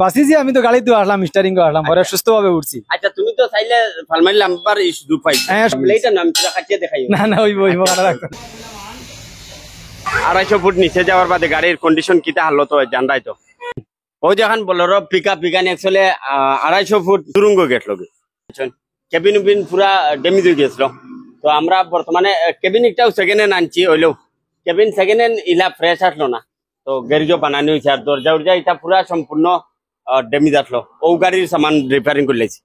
বাসিছি আমি তো গাড়িতে আসলাম, স্টারিং করে আসলাম, পরে সুস্থ ভাবে উঠছি। আচ্ছা তুমি তো চাইলে ফালমাইল নাম্বার সুযোগ পাইছো। হ্যাঁ, এইটা নাম তোরা কাটিয়ে দেখাইও না না, ওই কাটা রাখতো। 250 ফুট নিচে যাওয়ার বাদে গাড়ির কন্ডিশন কিটা হালত হয় জানরাই তো। ওই যখন বলরো পিকআপ পিকানি অ্যাকচুয়ালি 250 ফুট সুরঙ্গ গেট লগে কেবিন উবিন পুরা ড্যামেজ হয়ে গেছিল। তো আমরা বর্তমানে কেবিন একটাও সেকেন্ড হ্যান্ড আনছি, হইলেও কেবিন সেকেন্ড হ্যান্ড ইলা ফ্রেশ আসলো না। তো গ্যারেজও বানানো হয়েছে, আর দরজা উর্জা এটা পুরা সম্পূর্ণ ড্যামেজ আসলো। ও গাড়ির সামান রিপেয়ারিং করে লেছি।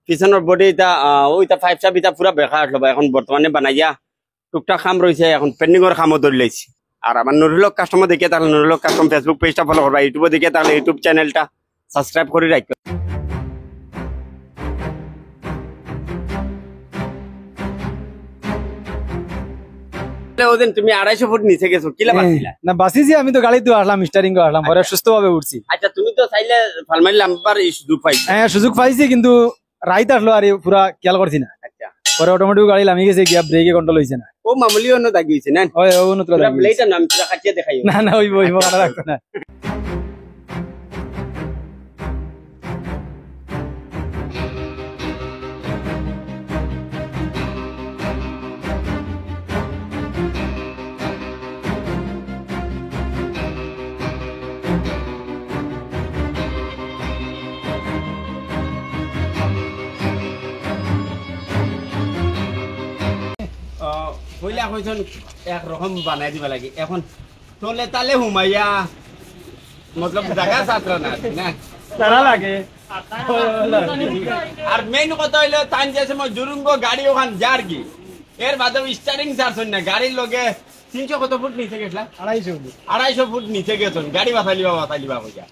পিছনের বডি এটা ওইটা 5 স্টার এটা পুরা বেকার আসলো। এখন বর্তমানে বানাইয়া টুকটাক কাম রয়েছে, এখন পেন্ডিংয়ের কামও ধরে লেছি। আর আমার নুরুলক কাস্টমার দেখে তাহলে নুরুলক কাস্টম ফেসবুক পেজটা ফলো করবা, ইউটিউবে দেখে তাহলে ইউটিউব চ্যানেলটা সাবস্ক্রাইব করে রাখবে। ওদিন তুমি 250 ফুট নিচে গেছো, কিলা পাচ্ছিলা? না বাসিছি আমি তো গাড়িতে আসলাম, স্টারিং করে আসলাম, পরে সুস্থ ভাবে উঠছি। আচ্ছা তুমি তো চাইলে ফালমাইল নাম্বার সুযোগ পাইছো। হ্যাঁ, সুযোগ পাইছি, কিন্তু রাইত আসলো আর পুরা খেয়াল করছি না। আচ্ছা পরে অটোমেটিক গাড়ি নামি গেছে, গিয়া ব্রেকে কন্ট্রোল হয়েছে না। ও মামুলি অন্য দাগি হয়েছে না? ওই নতুন প্লেটটা নাম তোরা কাটিয়ে দেখাইও না না, ওই কাটা রাখতো না। কইলা কইছন একরকম বানাই দিবা লাগে। এখন তোলে তালে হুমাইয়া মতলব জায়গা ছাত্র না না তারা লাগে। আর মেইন কথা হইলো তান যে সময় জুরুঙ্গ গাড়ি ওখান যার কি এর বাদে স্টারিং চার্জ না গাড়ির লগে 300 কত ফুট নিচে গেছলা? 250 ফুট নিচে গেছন গাড়ি বাতালিবা কইয়া।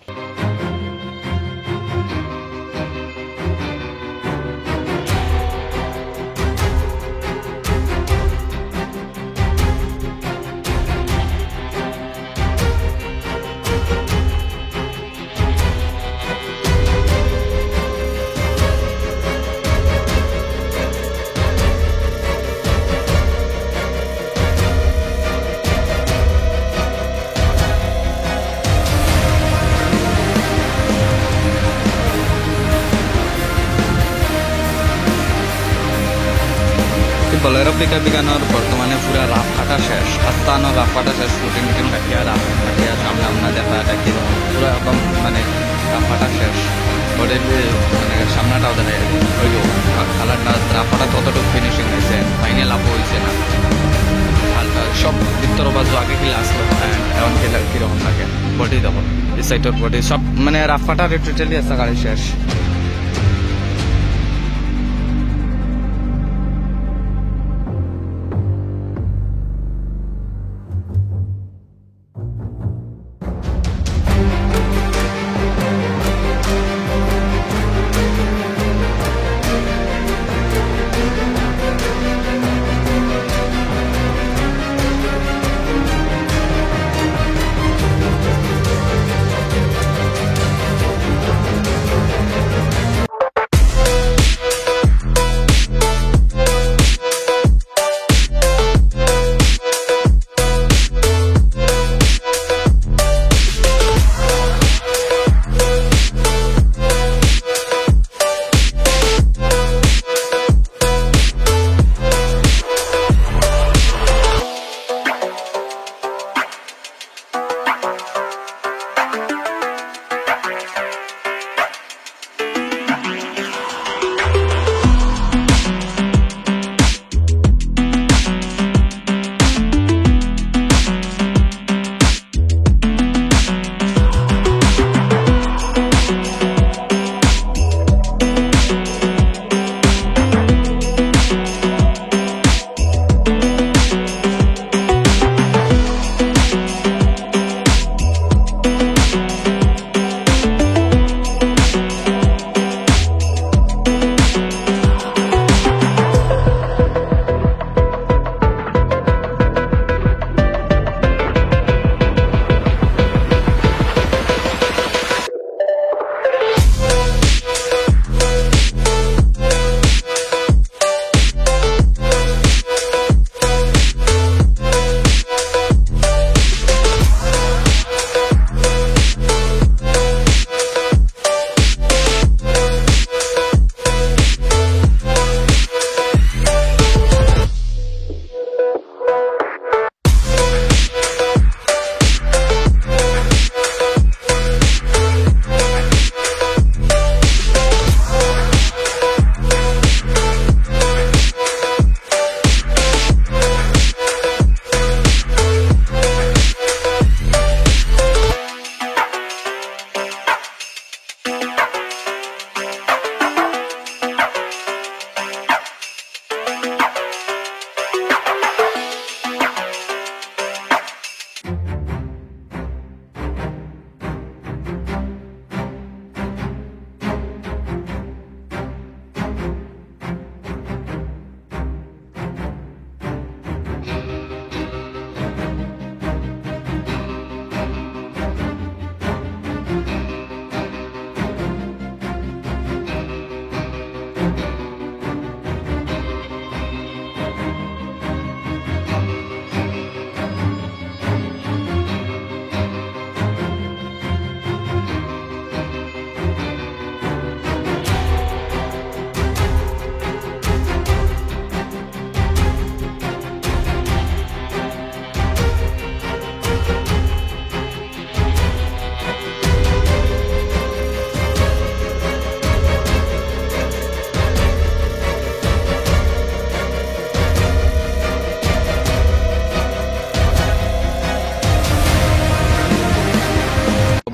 বলেরো পিকা পিকানোর বর্তমানে পুরা রাফ কাটা শেষ, রাস্তানো রাফ কাটা শেষ, ফুটিং মিটিং কাটিয়া রাফ কাটিয়া সামনে আমরা দেখা এটা কি পুরা একদম মানে রাফ কাটা শেষ। ওদের মানে সামনাটাও দেখা ওই কালারটা রাফ কাটা ততটুকু ফিনিশিং হয়েছে, ফাইনাল আপও হয়েছে না। হালকা সব ভিতর বাজু আগে কিলা আসলো, এখন কিলা কিরকম থাকে বডি দেখো এই সাইডের বডি সব মানে রাফ কাটা টোটালি আছে গাড়ি শেষ।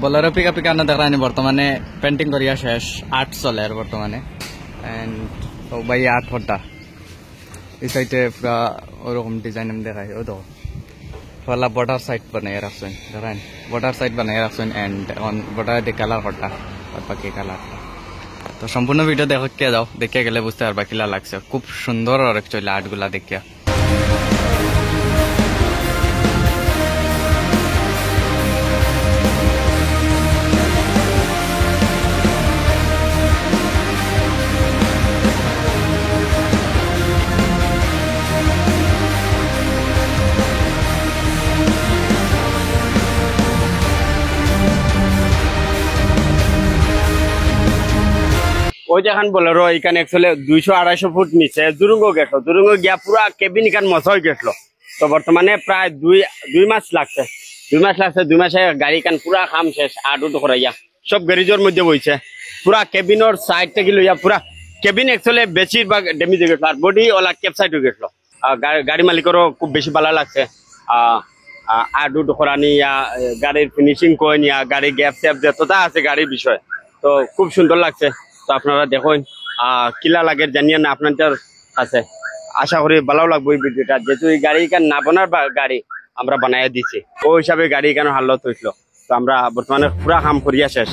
বলেরো পিকা পিকানো দেখানি বর্তমানে পেন্টিং করিয়া শেষ আর্ট চলে আর বর্তমানে এন্ড ও ভাই আর্ট হটা এই সাইডে পুরা ওরকম ডিজাইন আমি দেখাই ও তো ফলা বর্ডার সাইড বানাই রাখছেন দেখান বর্ডার সাইড বানাই রাখছেন এন্ড এখন বর্ডার দি কালার হটা আর বাকি কালার তো সম্পূর্ণ ভিডিও দেখে যাও দেখে গেলে বুঝতে পারবা কিলা লাগছে খুব সুন্দর আর অ্যাকচুয়ালি আর্টগুলা দেখিয়া ওই যেখান বলেরো এখানে একচুয়ালি 200-250 ফুট নিচে দুরুঙ্গ গেটলো দুরুঙ্গ গিয়া পুরা কেবিন এখান মশাই গেটলো তো বর্তমানে প্রায় দুই মাস লাগছে 2 মাসে গাড়ি কান পুরা খাম শেষ আটু করাইয়া সব গ্যারেজের মধ্যে বইছে পুরা কেবিনের সাইড থেকে লইয়া পুরা কেবিন একচুয়ালি বেশিরভাগ ড্যামেজ হয়ে গেছিল আর বডি ওলা ক্যাপসাইড হয়ে গেছিল গাড়ি মালিকেরও খুব বেশি ভালো লাগছে আটু করানি ইয়া গাড়ির ফিনিশিং করে নিয়া গাড়ি গ্যাপ ট্যাপ যতটা আছে গাড়ির বিষয় তো খুব সুন্দর লাগছে তো আপনারা দেখুন কিলা লাগে জানিয়ে না আপনাদের কাছে আশা করি ভালো লাগবে এই ভিডিওটা যেহেতু এই গাড়ি কেন না বানার গাড়ি আমরা বানাই দিছি ওই হিসাবে গাড়ি কেন হালত হয়েছিল তো আমরা বর্তমানে পুরা কাম করিয়া শেষ